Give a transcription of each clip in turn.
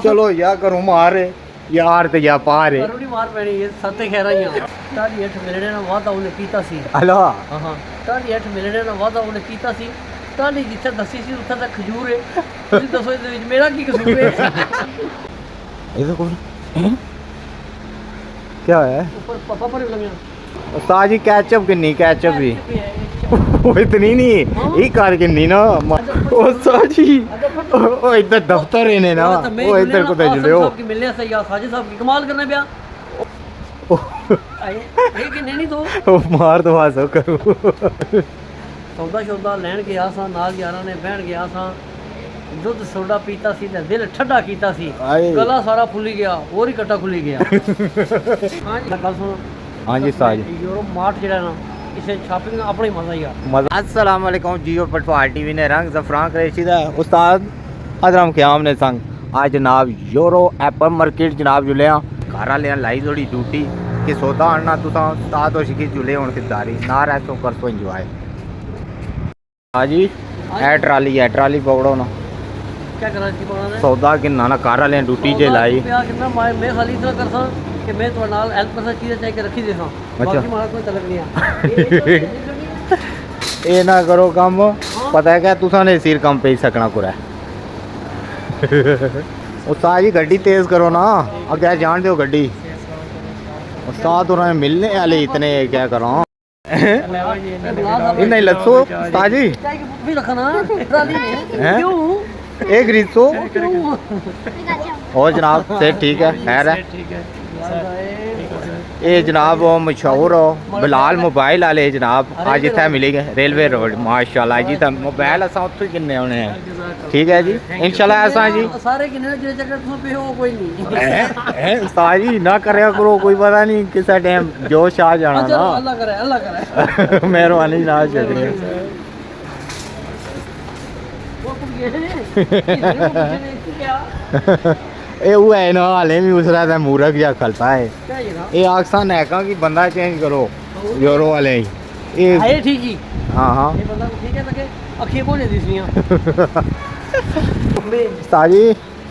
चलो या करो मार यार ते या पार करो नहीं मार पैनी ये सत्ते खैर ही हां ताड़ी हेठ मिलने ना वादा उन्हें कीता सी हेलो हां हां ताड़ी हेठ मिलने ना वादा उन्हें कीता सी ताड़ी जिथे दसी सी उत्थे तक खजूर है तुसी दसो इस विच मेरा की कसूर है ये तो कौन क्या है ऊपर पापा पर लगे उस्ताद जी कैचअप किन्नी कैचअप भी वो इतनी नहीं ये कर किन्नी ना उस्ताद जी ओ इधर दफ्तर है ना वो इधर को भेज लियो साहब की मिलने से या साजिद साहब की कमाल करने पिया ये कि नहीं तो ओ मार तो वासो करू सौदा शौदा लैन गया सा नाल यारां ने बहन गया सा दुध सोडा पीता सी ते दिल ठंडा कीता सी गला सारा फुली गया और ही कट्टा खुली गया हां जी गल सुनो हां जी उस्ताद जी यूरो मार्ट जेड़ा ना इसे शॉपिंग का अपना ही मजा ही आ अस्सलाम वालेकुम जियो पटवार टीवी ने रंग ज़फ़रान कुरैशी दा उस्ताद हज़रम क़याम ने संग आज जनाब यूरो एप्पल मार्केट जनाब जुले घर वाले लाई थोड़ी ड्यूटी कि सौदा आना तुसा उस्ताद और शिकी जुले हुण खरीदारी ना रह तो कर तो एंजॉय हाँ जी ए ट्राली पकड़ो ना क्या करा जी पकड़ा सौदा किन्ना ना घर वाले ड्यूटी जे लाई कितना मैं खाली इतना करसा कि मैं तो नाल हेल्प करसा चीज़ें चाहिए रखी देसा बाकी मारा कोई तलक नहीं आ ये ना करो कम पता है क्या तुसा ने सिर कम पे ही सकना कुरा उस्ताद जी गड्डी तेज करो ना अगे जान दो गड्डी उस्ताद उन्होंने मिलने वाले इतने क्या करो नहीं लसो उस्ताद जी भी रखना ट्राली में क्यों एक रिसो और जनाब से ठीक है खैर है ये जनाब मशहूर हो बिलाल मोबाइल वाले जनाब आज इतना मिलेंगे रेलवे रोड माशाल्लाह जी तो मोबाइल असा उत्थे किन्ने होने हैं ठीक है जी इंशाल्लाह ऐसा जी सारे किन्ने जेड़े चक्कर तुम पे हो कोई नहीं उस्ताद जी ना करया करो कोई पता नहीं किस टाइम जोश आ जाना ना अल्लाह करे मेहरबानी ना चलिए ये वो है ना हाले भी उस रहा था मूर्ख या खलता है ये आक्सा नैका की बंदा चेंज करो यूरो वाले ही ये ठीक ही हाँ हाँ ये बंदा ठीक है तके अखी बोले दिसनियां साजी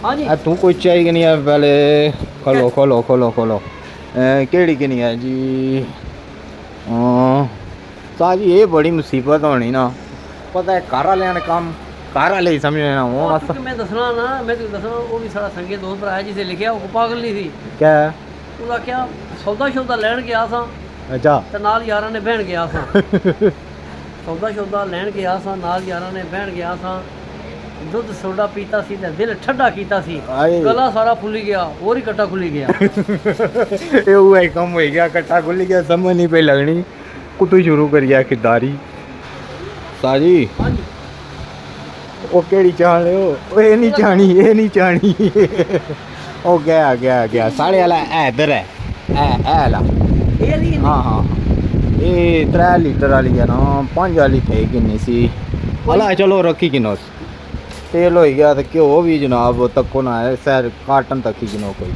हां जी तू कोई चाहिए नहीं है पहले खोलो केड़ी की नहीं है जी साजी ये बड़ी मुसीबत होनी ना पता है घर वाले ने काम घर वाले ही समझ ना वो मैं दसना ना मैं तो दसना वो भी सारा संगे दोस्त भरा है जिसे लिखा वो पागल नहीं थी क्या ਉਹਦਾ ਕਿਆ ਸੌਦਾ ਲੈਣ ਗਿਆ ਸਾਂ ਅੱਛਾ ਤੇ ਨਾਲ ਯਾਰਾਂ ਨੇ ਬਹਿਣ ਗਿਆ ਸਾਂ ਸੌਦਾ ਲੈਣ ਗਿਆ ਸਾਂ ਨਾਲ ਯਾਰਾਂ ਨੇ ਬਹਿਣ ਗਿਆ ਸਾਂ ਦੁੱਧ ਸੋਡਾ ਪੀਤਾ ਸੀ ਤੇ ਦਿਲ ਠੰਡਾ ਕੀਤਾ ਸੀ ਗਲਾ ਸਾਰਾ ਫੁੱਲੀ ਗਿਆ ਹੋਰ ਹੀ ਕੱਟਾ ਖੁੱਲੀ ਗਿਆ ਇਹ ਉਹ ਹੈ ਕੰਮ ਹੋ ਗਿਆ ਕੱਟਾ ਖੁੱਲ ਗਿਆ ਸਮਝ ਨਹੀਂ ਪਈ ਲੱਗਣੀ ਕੁੱਤੂ ਸ਼ੁਰੂ ਕਰਿਆ ਖਿਦਾਰੀ ਸਾਜੀ ਹਾਂਜੀ ਉਹ ਕਿਹੜੀ ਚਾਹ ਲਿਓ ਇਹ ਨਹੀਂ ਚਾਹਣੀ ਉਹ ਗਿਆ ਸਾਲੇ ਵਾਲਾ ਇਧਰ ਹੈ ਇਹ ਲਾ ਇਹ ਨਹੀਂ ਹਾਂ ਇਹ 3 ਲੀਟਰ ਵਾਲੀ ਹੈ ਨਾ 5 ਵਾਲੀ थे ਕਿੰਨੀ ਸੀ ਹਲਾ ਚਲੋ ਰੱਖੀ ਕਿਨੋ ਤੇਲ ਹੋ ਗਿਆ ਤੇ ਘਿਓ ਵੀ ਜਨਾਬ ਤੱਕੋ ਨਾ ਹੈ ਸਰ ਕਾਟਨ ਤੱਕ ਹੀ ਕਿਨੋ ਕੋਈ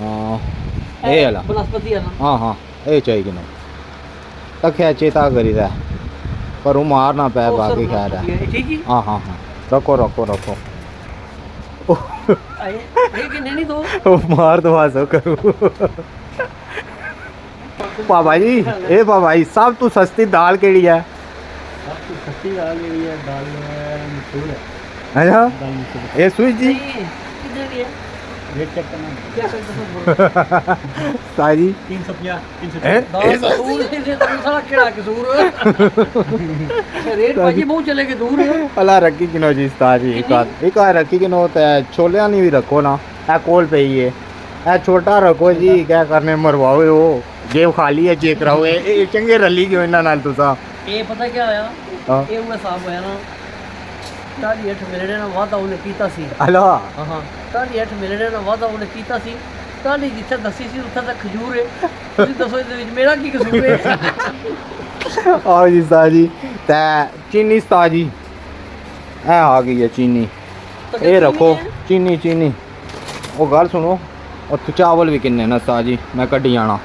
ਹਾਂ ਇਹ ਵਾਲਾ ਬਨਸਪਤੀ ਹੈ ਨਾ ਹਾਂ ਇਹ ਚਾਹੀਏ ਕਿਨੋ ਤੱਕਿਆ ਚੇਤਾ ਕਰੀਦਾ पर वो मारना पै बाकी खैर है ठीक है हाँ रखो ये कि नहीं तो मार तो वासो करूँ पापा जी सब तो सस्ती दाल केड़ी है सब तो सस्ती दाल केड़ी है दाल मशहूर है अच्छा ये सुई जी कितने की है रेट चेक करना क्या साजी 350 रेट भाजी बहुत चले के दूर है अला रखी किनो जी ताजी एक रखी किनो ते छोले नहीं भी रखो ना ए कोल पे ही है ए छोटा रखो जी क्या करने मरवाओ वो जेब खाली है चेक रहो ये चंगे रली क्यों इना नाल तुसा ये पता क्या होया ये हुआ साहब होया ना ताड़ी हेठ मिलने ना वादा उन्हें कीता सी हेलो हां ताड़ी हेठ मिलने ना वादा उन्हें कीता सी ताड़ी जिथे दसी सी उत्थे तक खजूर है तुसी दसो इस विच मेरा की कसूर है आओ जी साजी ते चीनी साजी ए आ गई है चीनी ये रखो चीनी वो गल सुनो और चावल भी किन्ने ना साजी मैं कड्डी आना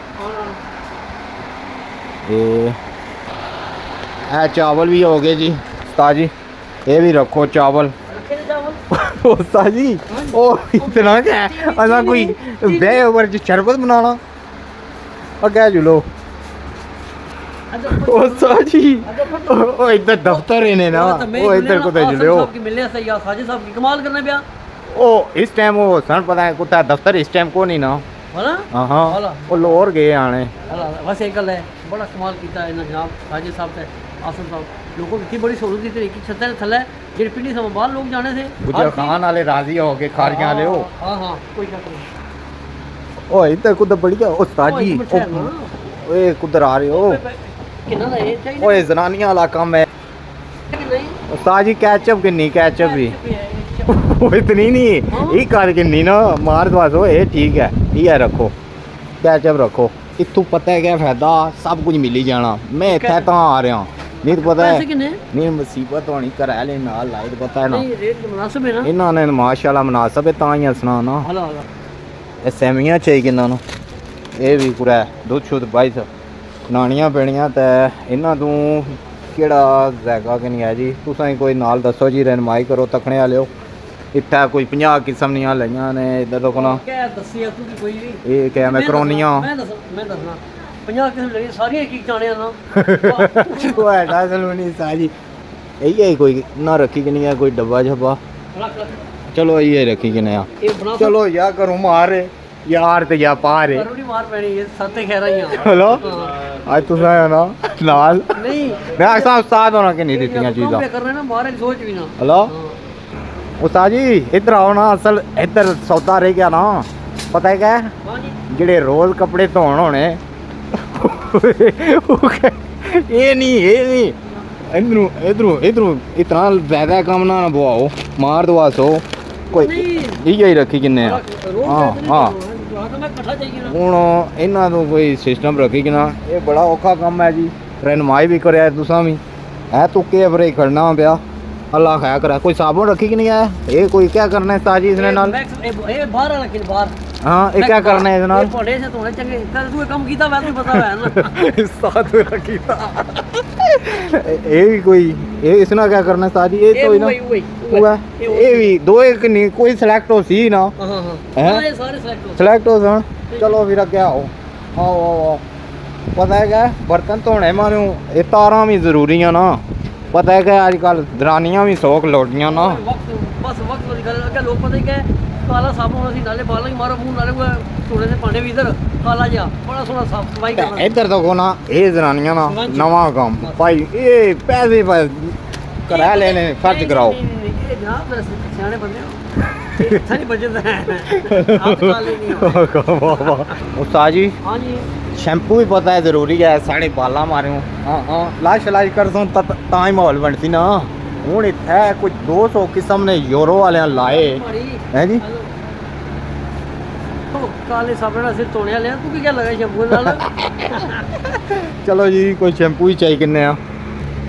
ये चावल भी हो गए जी ताजी ये भी रखो चावल उस्ताद जी ओ इतना क्या है असा कोई बे ओवर च शरबत बनाना और क्या जुलो उस्ताद जी ओ इधर दफ्तर है ना ओ इधर को जुले हो मिलने सही आ साजिद साहब की कमाल करने पिया ओ इस टाइम वो सन पता है कुत्ता दफ्तर इस टाइम को नहीं ना हला हाँ वो लोर गए आने हला बस एक गल है बड़ा कमाल किया है जनाब साजिद साहब से आसम साहब लोगों की इतनी बड़ी सहूलत दी तरीके छत्तर थले जेडी पिंडी से बाहर लोग जाने से गुजर खान वाले राजी हो गए खारियां वाले हो हां हां कोई शक नहीं ओ इधर कुछ बढ़िया उस्ताद जी ओए कुधर आ रहे हो कितना है चाहिए ओए जनानियां वाला काम है नहीं उस्ताद जी कैचअप किन्नी कैचअप भी वो इतनी नहीं ये कर किन्नी ना मार दवासो ये ठीक है ये रखो कैचअप रखो इतू पता है क्या फायदा सब कुछ मिली जाना मैं इत्थे तां आ रहा नहीं तो पता है नहीं मुसीबत होनी घर वाले नाल लाए तो पता है ना नहीं रेट मुनासिब है ना इन्हां ने माशाल्लाह मुनासिब है तां ही हसना ना हला हला ਇਹ ਸੈਮੀਆਂ ਚਾਹੀਏ ਇਹਨਾਂ ਨੂੰ ਇਹ ਵੀ ਪੂਰਾ ਦੁੱਧ ਸ਼ੁੱਧ ਬਾਈਸ ਨਾਣੀਆਂ ਪੈਣੀਆਂ ਤੇ ਇਹਨਾਂ ਤੋਂ ਕਿਹੜਾ ਜ਼ਾਇਕਾ ਕਿ ਨਹੀਂ ਹੈ ਜੀ ਤੁਸੀਂ ਕੋਈ ਨਾਲ ਦੱਸੋ ਜੀ ਰਹਿਨਮਾਈ ਕਰੋ ਤਖਣੇ ਵਾਲਿਓ ਇੱਥੇ ਕੋਈ 50 ਕਿਸਮ ਦੀਆਂ ਲਈਆਂ ਨੇ ਇੱਧਰ ਤੋਂ ਕੋਨਾ ਕਹਿ ਦੱਸਿਆ ਤੂੰ ਕੋਈ ਵੀ ਇਹ ਕਿਆ ਮੈਕਰੋਨੀਆਂ ਮੈਂ ਦੱਸਣਾ 50 ਕਿਸਮ ਲੜੀ ਸਾਰੀਆਂ ਕੀ ਚਾਣਿਆ ਨਾ ਉਹ ਐਡਾ ਸਲੂਨੀ ਸਾਜੀ ਇਹ ਹੀ ਕੋਈ ਨਾ ਰੱਖੀ ਕਿ ਨਹੀਂ ਹੈ ਕੋਈ ਡੱਬਾ ਛੱਬਾ ਰੱਖ ਚਲੋ ਇਹ ਰੱਖੀ ਕਿ ਨਹੀਂ ਆ ਇਹ ਬਣਾ ਚਲੋ ਯਾ ਕਰੋ ਮਾਰ ਯਾਰ ਤੇ ਜਾਂ ਪਾਰ ਕਰੋੜੀ ਮਾਰ ਪੈਣੀ ਇਹ ਸੱਤੇ ਖੈਰਾ ਹੀ ਆ ਹਲੋ ਅੱਜ ਤੁਸੀਂ ਆਇਆ ਨਾ ਨਾਲ ਨਹੀਂ ਮੈਂ ਅਕਸਾ ਉਸਤਾਦ ਹੋਣਾ ਕਿ ਨਹੀਂ ਦਿੱਤੀਆਂ ਚੀਜ਼ਾਂ ਕਰ ਰਹੇ ਨਾ ਮਾਰੇ ਸੋਚ ਵੀ ਨਾ ਹਲੋ ਉਸਤਾਦ ਜੀ ਇੱਧਰ ਆਓ ਨਾ ਅਸਲ ਇੱਧਰ ਸੌਦਾ ਰਹਿ ਗਿਆ ਨਾ ਪਤਾ ਹੈ ਕਿਆ ਹਾਂਜੀ ਜਿਹੜੇ ਰੋਜ਼ ਕੱਪੜੇ ਧੋਣ ਹੋਣੇ ਇਹ ਨਹੀਂ ਇਧਰੋਂ ਇਤਨਾ ਜ਼ਿਆਦਾ ਕੰਮ ਨਾ ਬਵਾਓ ਮਾਰ ਦਵਾਸੋ ਕੋਈ ਇਹ ਹੀ ਰੱਖੀ ਕਿੰਨੇ ਆ ਹਾਂ ਮੈਂ ਇਕੱਠਾ ਚਾਹੀਏ ਨਾ ਹੁਣ ਇਹਨਾਂ ਨੂੰ ਕੋਈ ਸਿਸਟਮ ਰੱਖੀ ਕਿ ਨਾ ਇਹ ਬੜਾ ਔਖਾ ਕੰਮ ਹੈ ਜੀ ਰਹਿਨਮਾਈ ਵੀ ਕਰਿਆ ਤੁਸੀਂ ਵੀ ਐ ਤੁੱਕੇ ਵਰੇ ਖੜਨਾ ਪਿਆ ਅੱਲਾ ਖੈਰ ਕਰਾ ਕੋਈ ਸਾਬਣ ਰੱਖੀ ਕਿ ਨਹੀਂ ਆ ਇਹ ਕੋਈ ਕੀ ਕਰਨਾ ਹੈ ਤਾਜੀ ਇਸਨੇ ਨਾਲ ਇਹ ਬਾਹਰ ਵਾਲਾ ਕਿ ਬਾਹਰ ਹਾਂ ਇਹ ਕੀ ਕਰਨਾ ਹੈ ਇਹਦੇ ਨਾਲ ਪੋੜੇ ਸੇ ਤੋੜੇ ਚੰਗੇ ਤੂੰ ਇਹ ਕੰਮ ਕੀਤਾ ਵੈਸੇ ਪਤਾ ਹੈ ਨਾ ਸਾਥ ਰੱਖੀਤਾ ਇਹ ਵੀ ਕੋਈ ਇਹ ਇਸ ਨਾਲ ਕੀ ਕਰਨਾ ਤਾਜੀ ਇਹ ਕੋਈ ਨਾ ਇਹ ਵੀ ਦੋ ਇੱਕ ਨਹੀਂ ਕੋਈ ਸਿਲੈਕਟ ਹੋ ਸੀ ਨਾ ਹਾਂ ਹਾਂ ਇਹ ਸਾਰੇ ਸਿਲੈਕਟ ਹੋ ਸਨ ਚਲੋ ਫਿਰ ਅੱਗੇ ਆਓ ਆਓ ਪਤਾ ਹੈਗਾ ਬਰਤਨ ਧੋਣੇ ਮਾਰਿਓ ਇਹ ਤਾਰਾਂ ਵੀ ਜ਼ਰੂਰੀ ਆ ਨਾ ਪਤਾ ਹੈ ਕਿ ਅੱਜ ਕੱਲ ਦਰਾਨੀਆਂ ਵੀ ਸੌਕ ਲੋਟੀਆਂ ਨਾ ਬਸ ਵਕਤ ਦੀ ਗੱਲ ਅੱਗੇ ਲੋਕ ਪਤਾ ਹੀ ਕਿ ਕਾਲਾ ਸਾਬਣ ਅਸੀਂ ਨਾਲੇ ਬਾਲਾਂ ਹੀ ਮਾਰੋ ਮੂੰਹ ਨਾਲੇ ਧੋਣੇ ਦੇ ਭਾਂਡੇ ਵੀ ਇਧਰ ਕਾਲਾ ਜਿਹਾ ਬੜਾ ਸੋਹਣਾ ਸਾਫ ਸਫਾਈ ਕਰਨਾ ਇੱਧਰ ਤੋਂ ਨਾ ਇਹ ਜ਼ਨਾਨੀਆਂ ਨਾ ਨਵਾਂ ਕੰਮ ਭਾਈ ਇਹ ਪੈਸੇ ਕਰਾ ਲੈਣੇ ਖਰਚ ਕਰਾਓ ਇਹ ਜਨਾਬ ਸਿਆਣੇ ਬੰਦੇ ਹੋ ਇੱਥੇ ਨਹੀਂ ਬਚਦਾ ਆਪ ਕਾਲ ਨਹੀਂ ਹੋ ਵਾਹ ਵਾਹ ਉਸਤਾਦ ਜੀ ਹਾਂਜੀ शैम्पू भी पता है जरूरी है साढ़े बाला मारे हाँ हाँ लाश शलाश कर दूँ ता ही माहौल बनती ना हूँ इतने कुछ 200 किस्म ने यूरो वाले लाए हैं जी काले साबण से धोने वाले तू क्या लगा शैम्पू नाल चलो जी कोई शैम्पू ही चाहिए किन्ने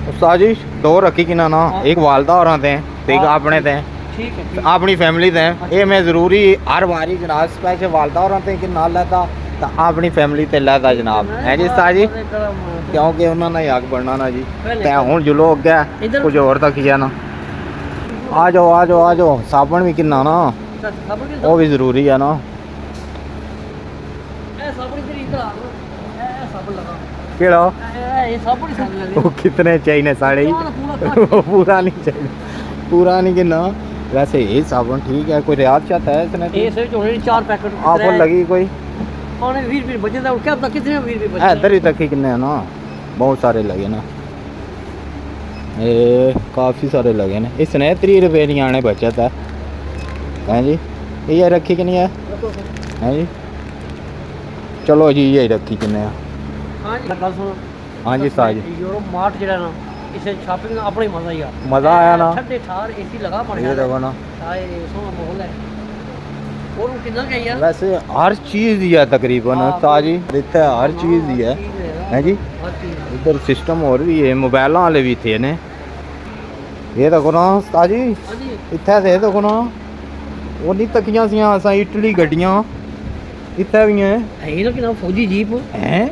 उस्ताद जी दो रखी कि ना एक वालदा और आते हैं एक अपने थे ठीक है अपनी फैमिली थे ये मैं ज़रूरी हर बारी जनाब स्पेशल वालदा और आते हैं कि नाल लेता तो अपनी फैमिली ते लादा जनाब है जी उस्ताद जी क्योंकि उन्होंने हक बनना ना जी ते हुण जुलो अगे कुछ और तक किया ना आ जाओ साबण भी किन्ना ना वो भी जरूरी है ना केड़ा वो कितने चाहिए साढ़े पूरा नहीं चाहिए पूरा नहीं किन्ना वैसे ये साबण ठीक है कोई रियाज चाहता है इसने ये 4 पैकेट ऑफर लगी कोई और 20 रुपए बचे थे क्या पता कितने 20 रुपए बचे इधर ही तक ही कितने हैं ना बहुत सारे लगे ना ये काफ़ी सारे लगे ना इसने 30 रुपए नहीं आने बचत है हैं जी ये रखी कि नहीं है हैं जी चलो जी ये रखी कितने हाँ जी गल सुनो हाँ जी साज यूरो मार्ट जेड़ा ना इसे शॉपिंग का अपना ही मजा ही आ मजा आया ना ठंडे ठार एसी लगा पड़ ये देखो ना हाय सोना माहौल है और कितना का यार वैसे हर चीज़ ही है तकरीबन ताजी इतने हर चीज़ ही है जी इधर सिस्टम और भी है मोबाइल वाले भी थे ने ये देखो ना ताजी इतने थे देखो ना वो नहीं तकियां सी असा इटली गड्डियां इतने भी हैं ये ना कि ना फौजी जीप हैं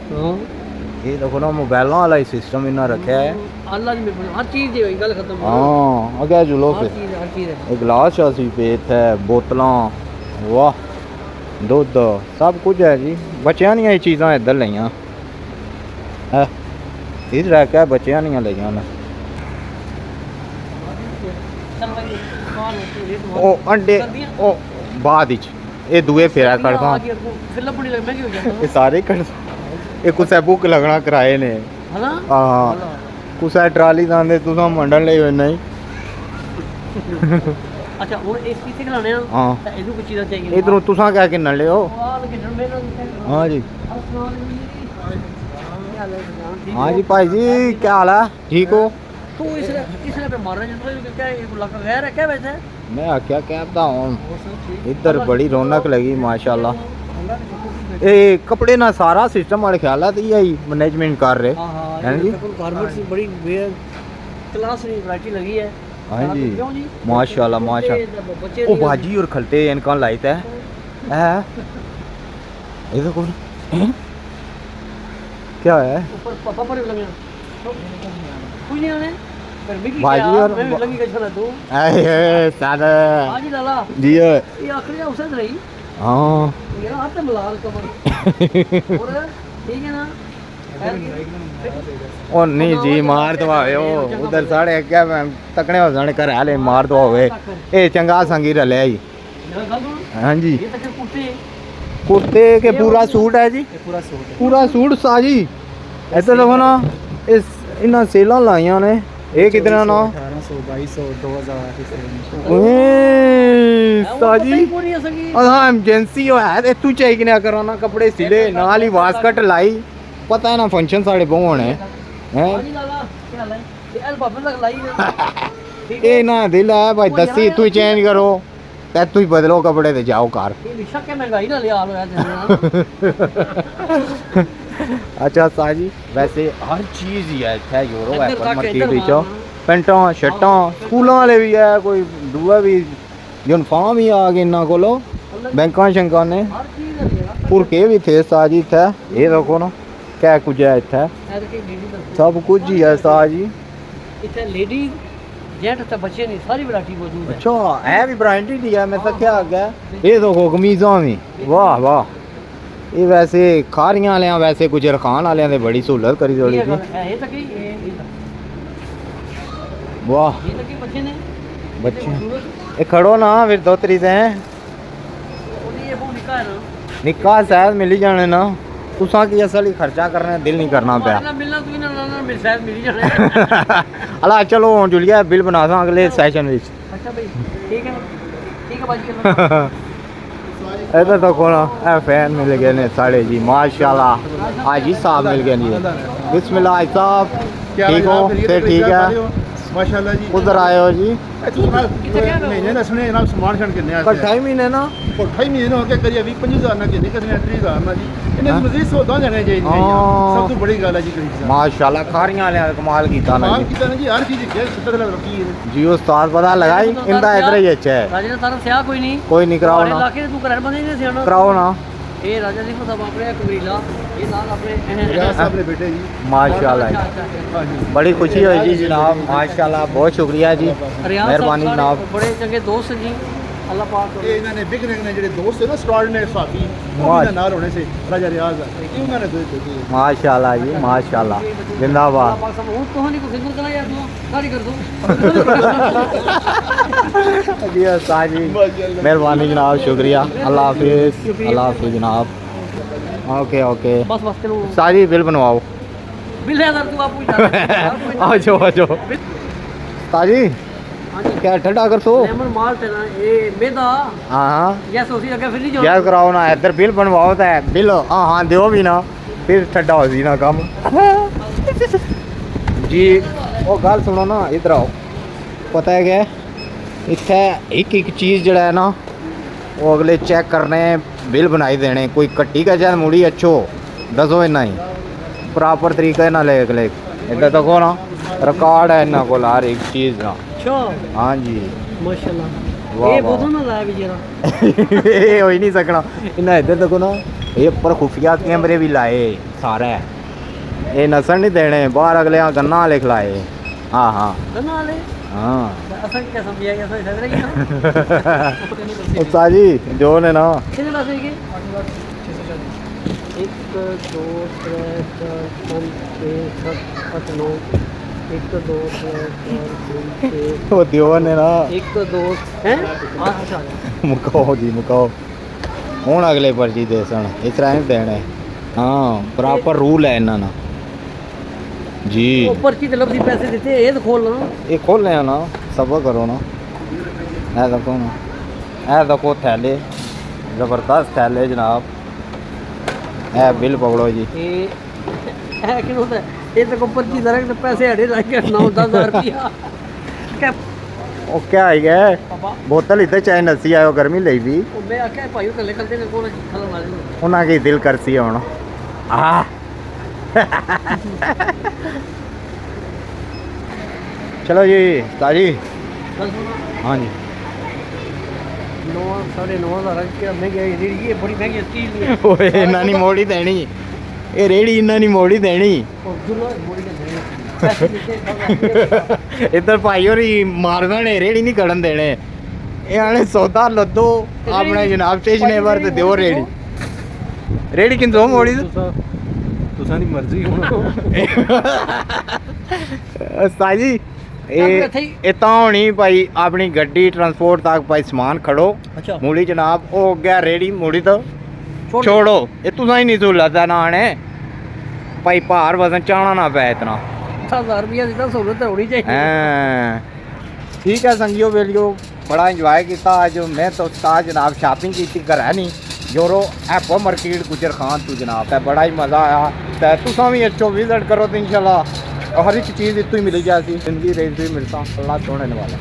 ये देखो ना मोबाइल वाला ही सिस्टम इन्हें रखा है अल्लाह दी मेहरबानी हर चीज़ दी होई गल खत्म हाँ अगे जुलो हर फिर चीज़ हर चीज़ है एक गिलास शासी पेत है बोतलां वाह दुध सब कुछ है जी बच्चों दी चीज़ां इधर लईयां इस रैक है बच्चों दी लईयां ने चल भाई दुकान होती है ਉਹ ਅੰਡੇ ਉਹ ਬਾਅਦ ਵਿੱਚ ਇਹ ਦੂਏ ਫੇਰਾ ਕਰਦਾ फिर लपड़ी लग महंगी हो जाता ਇਹ ਸਾਰੇ ਕੱਢ ਇਹ ਕੁਛ ਬੁੱਕ ਲੱਗਣਾ ਕਿਰਾਏ ਨੇ है ना ਹਾਂ ਕੁਛ ਟਰਾਲੀ ਦਾਂਦੇ ਤੁਸੀਂ ਮੰਡਣ ਲਈ ਹੋਏ ਨਹੀਂ अच्छा हुन इस किथे खलाने आ हाँ। ते इदू कुछ चीज़ां चाहिए ਇਧਰੋਂ ਤੁਸੀਂ ਕਿਆ ਕਿੰਨ ਲਿਓ वाह लेकिन मेरा हाँ जी ठीक हाँ जी भाई जी क्या हाल है ठीक हो तू इसने पे मार रहा है तो क्या एक लड़का गैर है क्या वैसे मैं क्या कहता हूँ इधर बड़ी रौनक लगी माशाल्लाह ये कपड़े ना सारा सिस्टम वाले ख्याल है तो यही मैनेजमेंट कर रहे हां हां हैं जी गारमेंट्स बड़ी क्लास की वैरायटी लगी है हाँ जी क्यों जी माशाल्लाह माशाल्लाह बच्चे ओ बाजी और खलते इनका लाइट है ये देखो क्या है ऊपर पापा पर लगे कुछ नहीं आने फिर भी बाजी और मैं भी लगी कैसा तू ए सादा हां जी लाला जी ये आखिरी औसत रही हाँ ये ना हाथ में मलाल कमर और ठीक है ना ओ नहीं जी मार दवाओ उधर साढ़े क्या तकने हो जाने घर हाले मार दवाओ ए चंगा संगी रले आई हाँ जी ये तक कुर्ते कुर्ते के पूरा सूट है जी पूरा सूट साजी ऐसे देखो ना इस इन्ना सेलां लाइयां ने ये कितना ना 1800 2200 साजी पूरी है सगी हाँ एमरजेंसी है ते तू चाहिए क्या कराना कपड़े सिले नाल ही वास्कट लाई पता है ना फंक्शन साढ़े बहुत होने हैं हां जी लाला क्या हाल है ये एल बाबे लग लाई है ये ना दिल है भाई दसी तू चेंज करो ते तू ही बदलो कपड़े ते जाओ कार ये विशा के महंगाई ना ले हाल होया तेरे अच्छा साजी वैसे हर चीज़ ही है इत्थे यूरो इधर एप्पल तक, मार्केट इधर विच हाँ। पेंटां शर्टां स्कूलों वाले भी है कोई दूआ भी यूनिफॉर्म ही आ गए इन्ना कोलो बैंकां शंकां ने हर चीज है यार पुरके भी थे साजी इत्थे ये देखो ना क्या कुछ है इत्थे ऐसे की लेडी दस सब कुछ ही है साजी इथे लेडी जेंट ते बच्चे नहीं सारी वैरायटी मौजूद है अच्छा है भी ब्रांडेड ही है मैं तो क्या आ गया ये देखो कमीज़ां भी वाह वाह ये वैसे खारियां वाले वैसे कुछ रखान वाले ने बड़ी सहूलत करी थोड़ी सी ये तक ही ये वाह तक ही बच्चे ने बच्चे ये खड़ो ना फिर दो तरी से हैं और ये वो निकाह है ना निकाह शायद मिल ही जाने ना तुसा की असल ही खर्चा करने दिल नहीं करना पाया ना मिलना तू ना मिल शायद मिल ही जाना अला चलो जुलिया बिल बना सा अगले सेशन विच अच्छा भाई ठीक है बाजी इधर देखो ना ए फैन मिल गए ने साढ़े जी माशाल्लाह आज ही साहब मिल गए जी बिस्मिल्लाह साहब ठीक हो से ठीक है माशाल्लाह जी उधर आए हो जी महीने दसने जनाब समान छण किन्ने आस्ते कट्ठा ही महीने ना कोठा ही महीने हो के करिए 20-25,000 ना किन्ने कसने 30,000 ना जी इन्हें हाँ। मजीद सौदा देने चाहिए हाँ। सब तो बड़ी गल है जी करीब साहब माशाल्लाह खारियां वाले कमाल कीता ना माल जी की जी हर चीज है 70 लाख रखी है जी उस्ताद पता लगाई इंदा इधर ही अच्छा है राजा ने तारा सिया कोई नहीं कोई नहीं कराओ हमारे ना इलाके तू कर बंदे नहीं सियाना कराओ ना ये राजा जी को सब अपने कबीला ये नाल अपने रियाज साहब ने बेटे जी माशाल्लाह अच्छा, जी। अच्छा, अच्छा। हां जी बड़ी खुशी हुई जी जनाब माशाल्लाह बहुत शुक्रिया जी रियाज मेहरबानी साहब जनाब साढ़े बड़े चंगे दोस्त जी अल्लाह पाक ये इन्होंने बिगनिंग ने जेडे दोस्त है ना स्टॉल ने साथी वो माश- भी नाल होने से राजा रियाज ये उन्होंने दो बेटे माशाल्लाह जी माशाल्लाह अल्लाह जिंदाबाद पाक सब हूं तो नहीं को खिदमत करा यार तू गाड़ी कर दो जी उस्ताद जी मेहरबानी जनाब शुक्रिया अल्लाह हाफिज़ अल्लाह हाफिज़ जनाब ओके ओके बस बस चलो उस्ताद जी बिल बनवाओ बिल है अगर तू आप पूछ आ जाओ उस्ताद जी हां जी क्या ठंडा कर सो लेमन माल तेरा ये मेदा हाँ हाँ गैस होसी लगे फिर नहीं गैस जाओ कराओ ना इधर बिल बनवाओ तो है बिल हाँ हाँ दो भी ना फिर ठंडा हो सी ना कम जी वो गल सुनो ना इधर आओ पता है क्या इत्थे एक चीज़ जड़ा है ना वो अगले चेक करने बिल बनाई देने कोई कट्टी का चाहे मुड़ी अच्छो दसो इन्ना ही प्रॉपर तरीके ना ले अगले इधर देखो ना रिकॉर्ड है इन्ना को हर एक चीज़ ना अच्छा हाँ जी माशाल्लाह वाह, ये वाह। बोतल ना लाया भी जरा ये हो ही नहीं सकना इन्हें इधर देखो ना ये पर खुफिया कैमरे भी लाए सारा ये नसन नहीं देने बाहर अगले गन्ना लिख लाए हाँ हाँ गन्ना वाले हाँ असन क्या समझिया कि असन सदरे की उस्ताद जी जो ने ना कितने पैसे के 1 2 3 4 5 6 7 8 9 1 2 3 4 5 वो दियो ने ना 1 2 हैं अच्छा मुकाओ जी मुकाओ ਹੁਣ ਅਗਲੇ ਪਰਚੀ ਦੇ ਸਣ ਇਸ ਤਰ੍ਹਾਂ ਹੀ ਦੇਣੇ ਹਾਂ ਪ੍ਰੋਪਰ ਰੂਲ ਹੈ ਇਹਨਾਂ ਦਾ ਜੀ ऊपर की तरफ से पैसे देते हैं ये तो खोल लो ਇਹ ਖੋਲ੍ਹੇ ਆ ਨਾ ਸਬਰ ਕਰੋ ਨਾ ਇਹ ਦੇਖੋ ਨਾ ਇਹ ਦੇਖੋ ਥੈਲੇ ਜ਼ਬਰਦਸਤ ਥੈਲੇ ਜਨਾਬ ਇਹ ਬਿੱਲ ਪਕੜੋ ਜੀ ये है कि होता है ये तो ऊपर की तरफ से पैसे हटे लग गए 9-10 रुपया क्या ਉਹ ਕਿਆ ਹੈਗਾ पापा ਬੋਤਲ ਇੱਥੇ ਚਾਹੇ ਨਸੀ ਆਇਓ ਗਰਮੀ ਲਈ ਵੀ ਉਹ ਮੈਂ ਆਖਿਆ ਭਾਈ ਕੱਲੇ ਕੱਲੇ ਨੇ ਕੋਲ ਖਲਣ ਵਾਲੇ ਨੂੰ ਉਹਨਾਂ ਕੀ ਦਿਲ ਕਰਸੀ ਆ ਹੁਣ ਆ ਚਲੋ ਜੀ ਤਾਜੀ बस सुनो ਹਾਂਜੀ 9 9.5 रुपया महंगी है ये बड़ी महंगी चीज है ਓਏ ਇਹਨਾਂ ਨਹੀਂ ਮੋੜੀ ਦੇਣੀ ਇਹ ਰੇੜੀ ਇਹਨਾਂ ਨਹੀਂ ਮੋੜੀ ਦੇਣੀ और दुल्हा मोड़ी के नहीं पैसे देते ਇੱਧਰ ਭਾਈ ਹੋਰੀ ਮਾਰਦਾ ਨੇ ਰੇੜੀ ਨਹੀਂ ਕੱਢਣ ਦੇਣੇ ਇਹ ਆਣੇ ਸੌਦਾ ਲੱਦੋ ਆਪਣੇ ਜਨਾਬ ਸਟੇਸ਼ਨ ਵਰ ਤੇ ਦਿਓ ਰੇੜੀ ਰੇੜੀ ਕਿੰਦੋਂ ਮੋੜੀ ਤੁਸਾਂ ਦੀ ਮਰਜ਼ੀ ਹੁਣ ਸਾਜੀ ਇਹ ਤਾਂ ਹੋਣੀ ਭਾਈ ਆਪਣੀ ਗੱਡੀ ਟਰਾਂਸਪੋਰਟ ਤੱਕ ਭਾਈ ਸਮਾਨ ਖੜੋ अच्छा ਮੂਲੀ ਜਨਾਬ ਉਹ ਗਿਆ ਰੇੜੀ ਮੂੜੀ ਤੋਂ ਛੋੜੋ ਇਹ ਤੁਸੀਂ ਨਹੀਂ ਸੁਲਦਾ ਨਾ ਆਣੇ ਭਾਈ ਭਾਰ ਵਜ਼ਨ ਚਾਹਣਾ ਨਾ ਪੈ ਇਤਨਾ 1000 रुपया ਦੀ ਤਾਂ ਸਹੂਲਤ ਹੋਣੀ ਚਾਹੀਦੀ ਹਾਂ ਠੀਕ ਹੈ ਸੰਗਿਓ ਵੇਲਿਓ ਬੜਾ ਇੰਜੋਏ ਕੀਤਾ ਅੱਜ ਮੈਂ ਤਾਂ ਉਸਤਾਦ ਜਨਾਬ ਸ਼ਾਪਿੰਗ ਕੀਤੀ ਘਰ ਨਹੀਂ ਯੂਰੋ ਐਪਲ ਮਾਰਕੀਟ ਗੁਜਰ ਖਾਨ ਤੋਂ ਜਨਾਬ ਤੇ ਬੜਾ ਹੀ ਮਜ਼ਾ ਆਇਆ ਤੇ ਤੁਸੀਂ ਵੀ ਇੱਥੋਂ ਵਿਜ਼ਿਟ ਕਰੋ ਤੇ ਇਨਸ਼ਾਅੱਲਾ ਹਰ ਇੱਕ ਚੀਜ਼ ਇੱਥੋਂ ਹੀ ਮਿਲ ਜਾਏਗੀ ਜ਼ਿੰਦਗੀ ਰੇਟ ਵੀ ਮਿਲਦਾ ਅੱਲਾਹ ਸੋਹਣੇ ਵਾਲਾ